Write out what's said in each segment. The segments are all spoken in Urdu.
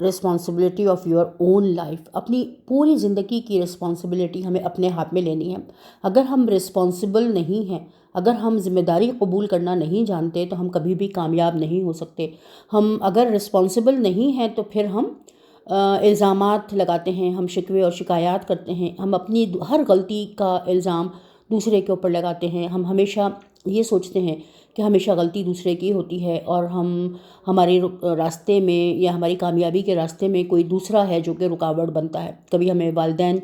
responsibility of your own life. اپنی پوری زندگی کی رسپانسبلٹی ہمیں اپنے ہاتھ میں لینی ہے. اگر ہم رسپانسبل نہیں ہیں، اگر ہم ذمہ داری قبول کرنا نہیں جانتے تو ہم کبھی بھی کامیاب نہیں ہو سکتے. ہم اگر رسپانسبل نہیں ہیں تو پھر ہم الزامات لگاتے ہیں، ہم شکوے اور شکایات کرتے ہیں، ہم اپنی ہر غلطی کا الزام دوسرے کے اوپر لگاتے ہیں. ہم ہمیشہ یہ سوچتے ہیں کہ ہمیشہ غلطی دوسرے کی ہوتی ہے، اور ہمارے راستے میں یا ہماری کامیابی کے راستے میں کوئی دوسرا ہے جو کہ رکاوٹ بنتا ہے. کبھی ہمیں والدین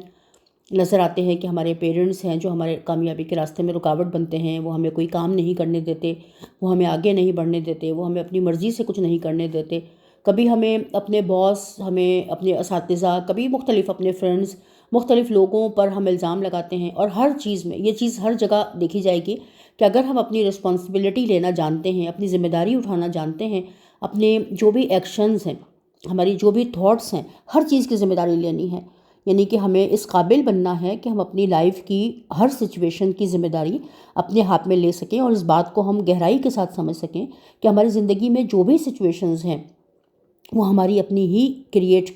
نظر آتے ہیں کہ ہمارے پیرنٹس ہیں جو ہمارے کامیابی کے راستے میں رکاوٹ بنتے ہیں، وہ ہمیں کوئی کام نہیں کرنے دیتے، وہ ہمیں آگے نہیں بڑھنے دیتے، وہ ہمیں اپنی مرضی سے کچھ نہیں کرنے دیتے. کبھی ہمیں اپنے باس، ہمیں اپنے اساتذہ، کبھی مختلف اپنے فرینڈز، مختلف لوگوں پر ہم الزام لگاتے ہیں. اور ہر چیز میں یہ چیز ہر جگہ دیکھی جائے گی کہ اگر ہم اپنی رسپانسبلٹی لینا جانتے ہیں، اپنی ذمہ داری اٹھانا جانتے ہیں، اپنے جو بھی ایکشنز ہیں، ہماری جو بھی تھاٹس ہیں، ہر چیز کی ذمہ داری لینی ہے. یعنی کہ ہمیں اس قابل بننا ہے کہ ہم اپنی لائف کی ہر سچویشن کی ذمہ داری اپنے ہاتھ میں لے سکیں، اور اس بات کو ہم گہرائی کے ساتھ سمجھ سکیں کہ ہماری زندگی میں جو بھی سچویشنز ہیں وہ ہماری اپنی ہی کریٹ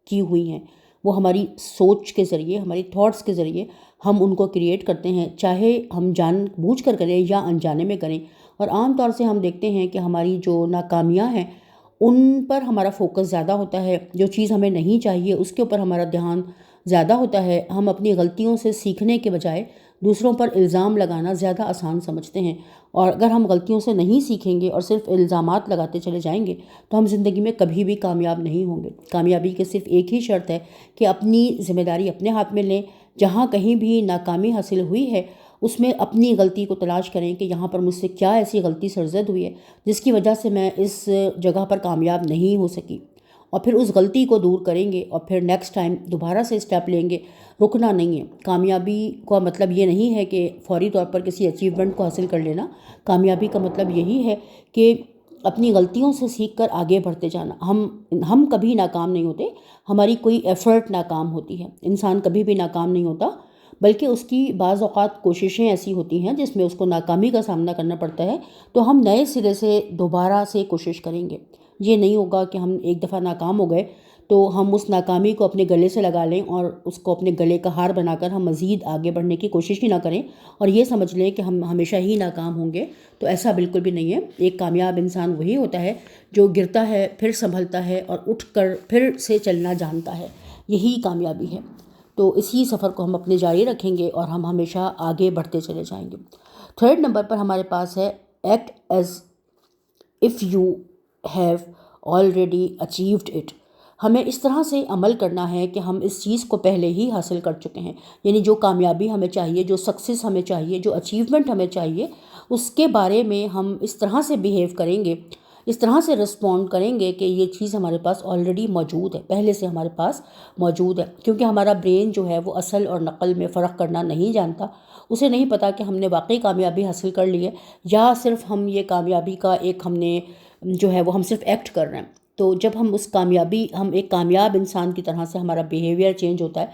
کی ہوئی ہیں. وہ ہماری سوچ کے ذریعے، ہماری تھاٹس کے ذریعے ہم ان کو کریٹ کرتے ہیں، چاہے ہم جان بوجھ کر کریں یا انجانے میں کریں. اور عام طور سے ہم دیکھتے ہیں کہ ہماری جو ناکامیاں ہیں ان پر ہمارا فوکس زیادہ ہوتا ہے، جو چیز ہمیں نہیں چاہیے اس کے اوپر ہمارا دھیان زیادہ ہوتا ہے. ہم اپنی غلطیوں سے سیکھنے کے بجائے دوسروں پر الزام لگانا زیادہ آسان سمجھتے ہیں. اور اگر ہم غلطیوں سے نہیں سیکھیں گے اور صرف الزامات لگاتے چلے جائیں گے تو ہم زندگی میں کبھی بھی کامیاب نہیں ہوں گے. کامیابی کی صرف ایک ہی شرط ہے کہ اپنی ذمہ داری اپنے ہاتھ میں لیں. جہاں کہیں بھی ناکامی حاصل ہوئی ہے اس میں اپنی غلطی کو تلاش کریں کہ یہاں پر مجھ سے کیا ایسی غلطی سرزد ہوئی ہے جس کی وجہ سے میں اس جگہ پر کامیاب نہیں ہو سکی، اور پھر اس غلطی کو دور کریں گے اور پھر نیکسٹ ٹائم دوبارہ سے اسٹیپ لیں گے. رکنا نہیں ہے. کامیابی کا مطلب یہ نہیں ہے کہ فوری طور پر کسی اچیومنٹ کو حاصل کر لینا. کامیابی کا مطلب یہی ہے کہ اپنی غلطیوں سے سیکھ کر آگے بڑھتے جانا. ہم کبھی ناکام نہیں ہوتے، ہماری کوئی ایفرٹ ناکام ہوتی ہے. انسان کبھی بھی ناکام نہیں ہوتا، بلکہ اس کی بعض اوقات کوششیں ایسی ہوتی ہیں جس میں اس کو ناکامی کا سامنا کرنا پڑتا ہے، تو ہم نئے سرے سے دوبارہ سے کوشش کریں گے. یہ نہیں ہوگا کہ ہم ایک دفعہ ناکام ہو گئے تو ہم اس ناکامی کو اپنے گلے سے لگا لیں اور اس کو اپنے گلے کا ہار بنا کر ہم مزید آگے بڑھنے کی کوشش ہی نہ کریں اور یہ سمجھ لیں کہ ہم ہمیشہ ہی ناکام ہوں گے. تو ایسا بالکل بھی نہیں ہے. ایک کامیاب انسان وہی ہوتا ہے جو گرتا ہے پھر سنبھلتا ہے اور اٹھ کر پھر سے چلنا جانتا ہے. یہی کامیابی ہے. تو اسی سفر کو ہم اپنے جاری رکھیں گے اور ہم ہمیشہ آگے بڑھتے چلے جائیں گے. تھرڈ نمبر پر ہمارے پاس ہے act as if you have already achieved it. ہمیں اس طرح سے عمل کرنا ہے کہ ہم اس چیز کو پہلے ہی حاصل کر چکے ہیں. یعنی جو کامیابی ہمیں چاہیے، جو سکسیس ہمیں چاہیے، جو اچیومنٹ ہمیں چاہیے، اس کے بارے میں ہم اس طرح سے بیہیو کریں گے، اس طرح سے رسپونڈ کریں گے کہ یہ چیز ہمارے پاس آلریڈی موجود ہے، پہلے سے ہمارے پاس موجود ہے. کیونکہ ہمارا برین جو ہے وہ اصل اور نقل میں فرق کرنا نہیں جانتا. اسے نہیں پتا کہ ہم نے واقعی کامیابی حاصل کر لی ہے یا صرف ہم یہ کامیابی کا ایک ہم نے جو ہے وہ ہم صرف ایکٹ کر رہے ہیں. تو جب ہم ایک کامیاب انسان کی طرح سے ہمارا بیہیویئر چینج ہوتا ہے،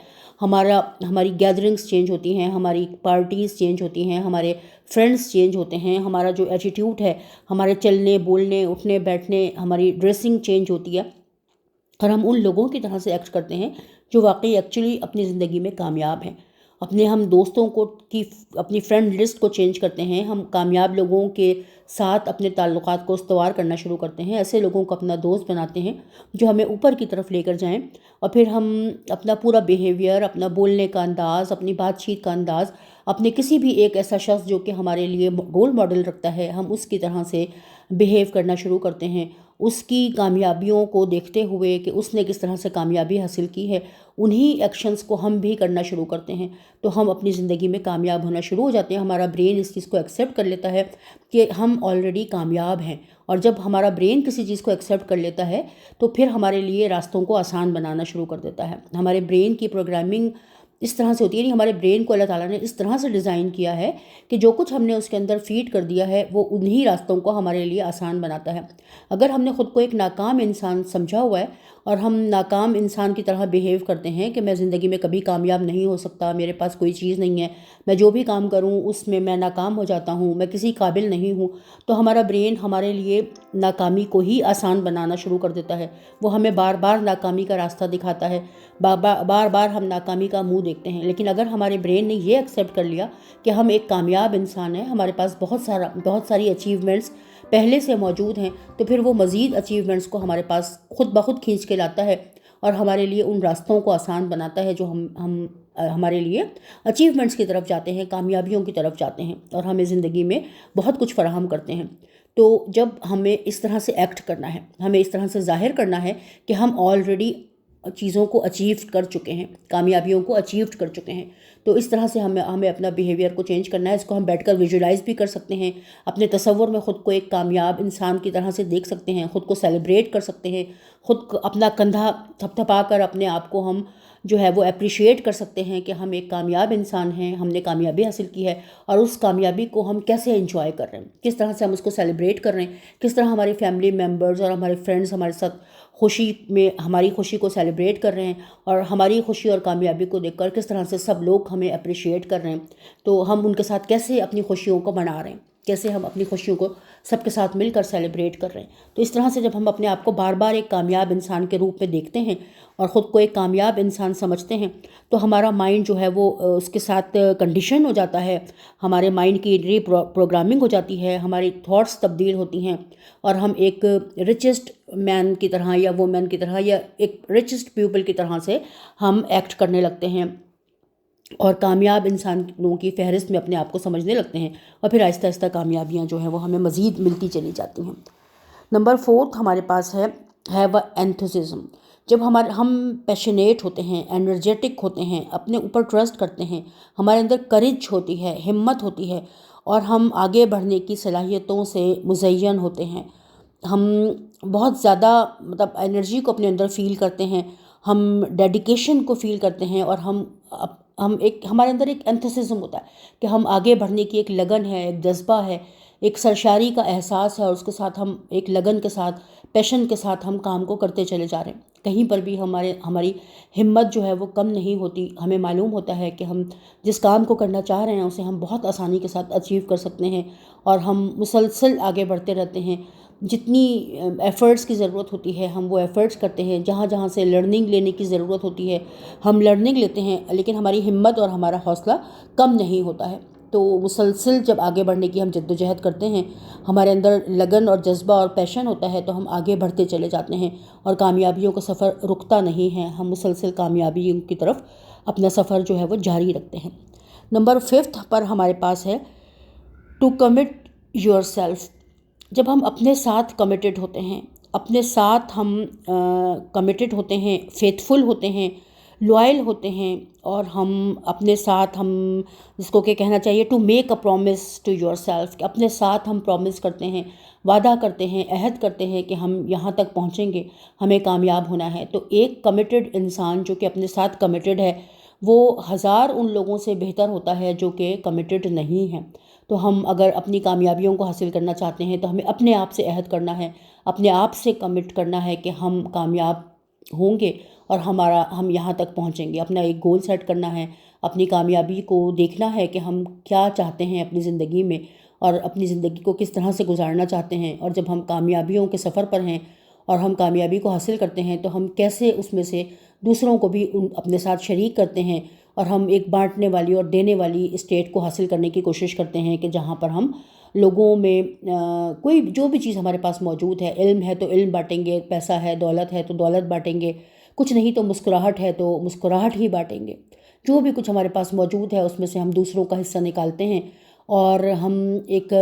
ہماری گیدرنگز چینج ہوتی ہیں، ہماری پارٹیز چینج ہوتی ہیں، ہمارے فرینڈز چینج ہوتے ہیں، ہمارا جو ایٹیٹیوڈ ہے، ہمارے چلنے بولنے اٹھنے بیٹھنے، ہماری ڈریسنگ چینج ہوتی ہے اور ہم ان لوگوں کی طرح سے ایکٹ کرتے ہیں جو واقعی ایکچولی اپنی زندگی میں کامیاب ہیں. ہم دوستوں اپنی فرینڈ لسٹ کو چینج کرتے ہیں. ہم کامیاب لوگوں کے ساتھ اپنے تعلقات کو استوار کرنا شروع کرتے ہیں. ایسے لوگوں کو اپنا دوست بناتے ہیں جو ہمیں اوپر کی طرف لے کر جائیں، اور پھر ہم اپنا پورا بیہیویئر، اپنا بولنے کا انداز، اپنی بات چیت کا انداز، اپنے کسی بھی ایک ایسا شخص جو کہ ہمارے لیے رول ماڈل رکھتا ہے، ہم اس کی طرح سے بیہیو کرنا شروع کرتے ہیں. اس کی کامیابیوں کو دیکھتے ہوئے کہ اس نے کس طرح سے کامیابی حاصل کی ہے، انہی ایکشنز کو ہم بھی کرنا شروع کرتے ہیں. تو ہم اپنی زندگی میں کامیاب ہونا شروع ہو جاتے ہیں. ہمارا برین اس چیز کو ایکسیپٹ کر لیتا ہے کہ ہم آلریڈی کامیاب ہیں، اور جب ہمارا برین کسی چیز کو ایکسیپٹ کر لیتا ہے تو پھر ہمارے لیے راستوں کو آسان بنانا شروع کر دیتا ہے. ہمارے برین کی پروگرامنگ اس طرح سے ہوتی ہے، یعنی ہمارے برین کو اللہ تعالیٰ نے اس طرح سے ڈیزائن کیا ہے کہ جو کچھ ہم نے اس کے اندر فیڈ کر دیا ہے وہ انہی راستوں کو ہمارے لیے آسان بناتا ہے۔ اگر ہم نے خود کو ایک ناکام انسان سمجھا ہوا ہے اور ہم ناکام انسان کی طرح بیہیو کرتے ہیں کہ میں زندگی میں کبھی کامیاب نہیں ہو سکتا، میرے پاس کوئی چیز نہیں ہے، میں جو بھی کام کروں اس میں ناکام ہو جاتا ہوں، میں کسی قابل نہیں ہوں، تو ہمارا برین ہمارے لیے ناکامی کو ہی آسان بنانا شروع کر دیتا ہے۔ وہ ہمیں بار بار ناکامی کا راستہ دکھاتا ہے، بار بار ہم ناکامی کا منہ دیکھتے ہیں۔ لیکن اگر ہمارے برین نے یہ ایکسیپٹ کر لیا کہ ہم ایک کامیاب انسان ہیں، ہمارے پاس بہت ساری اچیومنٹس پہلے سے موجود ہیں، تو پھر وہ مزید اچیومنٹس کو ہمارے پاس خود بخود کھینچ کے لاتا ہے اور ہمارے لیے ان راستوں کو آسان بناتا ہے جو ہم ہمارے لیے اچیومنٹس کی طرف جاتے ہیں، کامیابیوں کی طرف جاتے ہیں اور ہمیں زندگی میں بہت کچھ فراہم کرتے ہیں۔ تو جب ہمیں اس طرح سے ایکٹ کرنا ہے، ہمیں اس طرح سے ظاہر کرنا ہے کہ ہم آلریڈی چیزوں کو اچیو کر چکے ہیں، کامیابیوں کو اچیو کر چکے ہیں، تو اس طرح سے ہمیں اپنا بیہیویئر کو چینج کرنا ہے۔ اس کو ہم بیٹھ کر ویژولائز بھی کر سکتے ہیں، اپنے تصور میں خود کو ایک کامیاب انسان کی طرح سے دیکھ سکتے ہیں، خود کو سیلیبریٹ کر سکتے ہیں، خود کو اپنا کندھا تھپ تھپا کر اپنے آپ کو ہم جو ہے وہ اپریشیٹ کر سکتے ہیں کہ ہم ایک کامیاب انسان ہیں، ہم نے کامیابی حاصل کی ہے اور اس کامیابی کو ہم کیسے انجوائے کر رہے ہیں، کس طرح سے ہم اس کو سیلیبریٹ کر رہے ہیں، کس طرح ہماری فیملی ممبرز اور ہمارے فرینڈز ہمارے ساتھ خوشی میں ہماری خوشی کو سیلیبریٹ کر رہے ہیں اور ہماری خوشی اور کامیابی کو دیکھ کر کس طرح سے سب لوگ ہمیں اپریشیٹ کر رہے ہیں، تو ہم ان کے ساتھ کیسے اپنی خوشیوں کو منا رہے ہیں، کیسے ہم اپنی خوشیوں کو سب کے ساتھ مل کر سیلیبریٹ کر رہے ہیں۔ تو اس طرح سے جب ہم اپنے آپ کو بار بار ایک کامیاب انسان کے روپ میں دیکھتے ہیں اور خود کو ایک کامیاب انسان سمجھتے ہیں تو ہمارا مائنڈ جو ہے وہ اس کے ساتھ کنڈیشن ہو جاتا ہے، ہمارے مائنڈ کی ری پروگرامنگ ہو جاتی ہے، ہماری تھاٹس تبدیل ہوتی ہیں اور ہم ایک رچسٹ مین کی طرح یا وومن کی طرح یا ایک رچسٹ پیپل کی طرح سے ہم ایکٹ کرنے لگتے ہیں اور کامیاب انسانوں کی فہرست میں اپنے آپ کو سمجھنے لگتے ہیں، اور پھر آہستہ آہستہ کامیابیاں جو ہیں وہ ہمیں مزید ملتی چلی جاتی ہیں۔ نمبر 4 ہمارے پاس ہے ہیو اینتھوسزم۔ جب ہم پیشنیٹ ہوتے ہیں، انرجیٹک ہوتے ہیں، اپنے اوپر ٹرسٹ کرتے ہیں، ہمارے اندر کریج ہوتی ہے، ہمت ہوتی ہے اور ہم آگے بڑھنے کی صلاحیتوں سے مزین ہوتے ہیں، ہم بہت زیادہ انرجی کو اپنے اندر فیل کرتے ہیں، ہم ڈیڈیکیشن کو فیل کرتے ہیں اور ہمارے اندر ایک اینتھوسزم ہوتا ہے کہ ہم آگے بڑھنے کی ایک لگن ہے، ایک جذبہ ہے، ایک سرشاری کا احساس ہے اور اس کے ساتھ ہم ایک لگن کے ساتھ، پیشن کے ساتھ ہم کام کو کرتے چلے جا رہے ہیں۔ کہیں پر بھی ہماری ہمت جو ہے وہ کم نہیں ہوتی، ہمیں معلوم ہوتا ہے کہ ہم جس کام کو کرنا چاہ رہے ہیں اسے ہم بہت آسانی کے ساتھ اچیو کر سکتے ہیں اور ہم مسلسل آگے بڑھتے رہتے ہیں۔ جتنی ایفرٹس کی ضرورت ہوتی ہے ہم وہ ایفرٹس کرتے ہیں، جہاں جہاں سے لرننگ لینے کی ضرورت ہوتی ہے ہم لرننگ لیتے ہیں، لیکن ہماری ہمت اور ہمارا حوصلہ کم نہیں ہوتا ہے۔ تو مسلسل جب آگے بڑھنے کی ہم جد و جہد کرتے ہیں، ہمارے اندر لگن اور جذبہ اور پیشن ہوتا ہے تو ہم آگے بڑھتے چلے جاتے ہیں اور کامیابیوں کا سفر رکتا نہیں ہے، ہم مسلسل کامیابیوں کی طرف اپنا سفر جو ہے وہ جاری رکھتے ہیں۔ نمبر 5 پر ہمارے پاس ہے ٹو کمٹ یور سیلف۔ جب ہم اپنے ساتھ کمیٹڈ ہوتے ہیں، اپنے ساتھ ہم کمیٹڈ ہوتے ہیں، فیتھفل ہوتے ہیں، لوائل ہوتے ہیں اور ہم اپنے ساتھ ہم جس کو کہ کہنا چاہیے to make a promise to yourself, کہ اپنے ساتھ ہم پرومس کرتے ہیں، وعدہ کرتے ہیں، عہد کرتے ہیں کہ ہم یہاں تک پہنچیں گے، ہمیں کامیاب ہونا ہے۔ تو ایک کمیٹڈ انسان جو کہ اپنے ساتھ کمیٹڈ ہے وہ ہزار ان لوگوں سے بہتر ہوتا ہے جو کہ کمیٹڈ نہیں ہیں۔ تو ہم اگر اپنی کامیابیوں کو حاصل کرنا چاہتے ہیں تو ہمیں اپنے آپ سے عہد کرنا ہے، اپنے آپ سے کمٹ کرنا ہے کہ ہم کامیاب ہوں گے اور ہم یہاں تک پہنچیں گے۔ اپنا ایک گول سیٹ کرنا ہے، اپنی کامیابی کو دیکھنا ہے کہ ہم کیا چاہتے ہیں اپنی زندگی میں اور اپنی زندگی کو کس طرح سے گزارنا چاہتے ہیں، اور جب ہم کامیابیوں کے سفر پر ہیں اور ہم کامیابی کو حاصل کرتے ہیں تو ہم کیسے اس میں سے دوسروں کو بھی اپنے ساتھ شریک کرتے ہیں اور ہم ایک بانٹنے والی اور دینے والی اسٹیٹ کو حاصل کرنے کی کوشش کرتے ہیں کہ جہاں پر ہم لوگوں میں کوئی جو بھی چیز ہمارے پاس موجود ہے، علم ہے تو علم بانٹیں گے، پیسہ ہے، دولت ہے تو دولت بانٹیں گے، کچھ نہیں تو مسکراہٹ ہے تو مسکراہٹ ہی بانٹیں گے۔ جو بھی کچھ ہمارے پاس موجود ہے اس میں سے ہم دوسروں کا حصہ نکالتے ہیں اور ہم ایک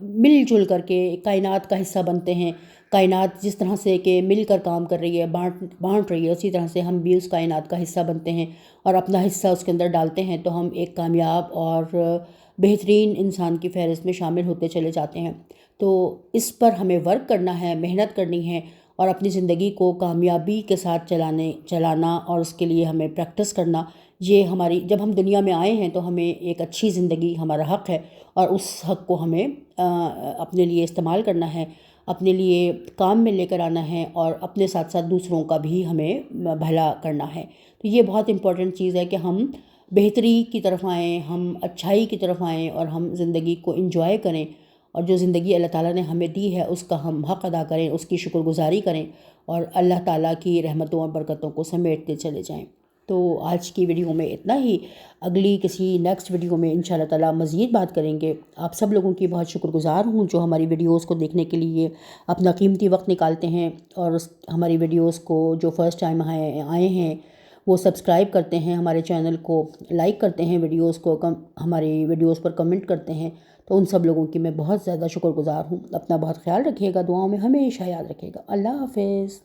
مل جل کر کے کائنات کا حصہ بنتے ہیں۔ کائنات جس طرح سے کہ مل کر کام کر رہی ہے، بانٹ رہی ہے، اسی طرح سے ہم بھی اس کائنات کا حصہ بنتے ہیں اور اپنا حصہ اس کے اندر ڈالتے ہیں تو ہم ایک کامیاب اور بہترین انسان کی فہرست میں شامل ہوتے چلے جاتے ہیں۔ تو اس پر ہمیں ورک کرنا ہے، محنت کرنی ہے اور اپنی زندگی کو کامیابی کے ساتھ چلانا اور اس کے لیے ہمیں پریکٹس کرنا، یہ ہماری، جب ہم دنیا میں آئے ہیں تو ہمیں ایک اچھی زندگی ہمارا حق ہے، اور اس حق کو ہمیں اپنے لیے استعمال کرنا ہے، اپنے لیے کام میں لے کر آنا ہے، اور اپنے ساتھ ساتھ دوسروں کا بھی ہمیں بھلا کرنا ہے۔ تو یہ بہت امپورٹنٹ چیز ہے کہ ہم بہتری کی طرف آئیں، ہم اچھائی کی طرف آئیں، اور ہم زندگی کو انجوائے کریں، اور جو زندگی اللہ تعالیٰ نے ہمیں دی ہے اس کا ہم حق ادا کریں، اس کی شکر گزاری کریں، اور اللہ تعالیٰ کی رحمتوں اور برکتوں کو سمیٹتے چلے جائیں۔ تو آج کی ویڈیو میں اتنا ہی، اگلی کسی نیکسٹ ویڈیو میں انشاءاللہ تعالیٰ مزید بات کریں گے۔ آپ سب لوگوں کی بہت شکر گزار ہوں جو ہماری ویڈیوز کو دیکھنے کے لیے اپنا قیمتی وقت نکالتے ہیں، اور ہماری ویڈیوز کو جو فرسٹ ٹائم آئے ہیں وہ سبسکرائب کرتے ہیں، ہمارے چینل کو لائک کرتے ہیں، ویڈیوز کو ہماری ویڈیوز پر کمنٹ کرتے ہیں، تو ان سب لوگوں کی میں بہت زیادہ شکر گزار ہوں۔ اپنا بہت خیال رکھیے گا، دعاؤں میں ہمیشہ یاد رکھیے گا۔ اللہ حافظ۔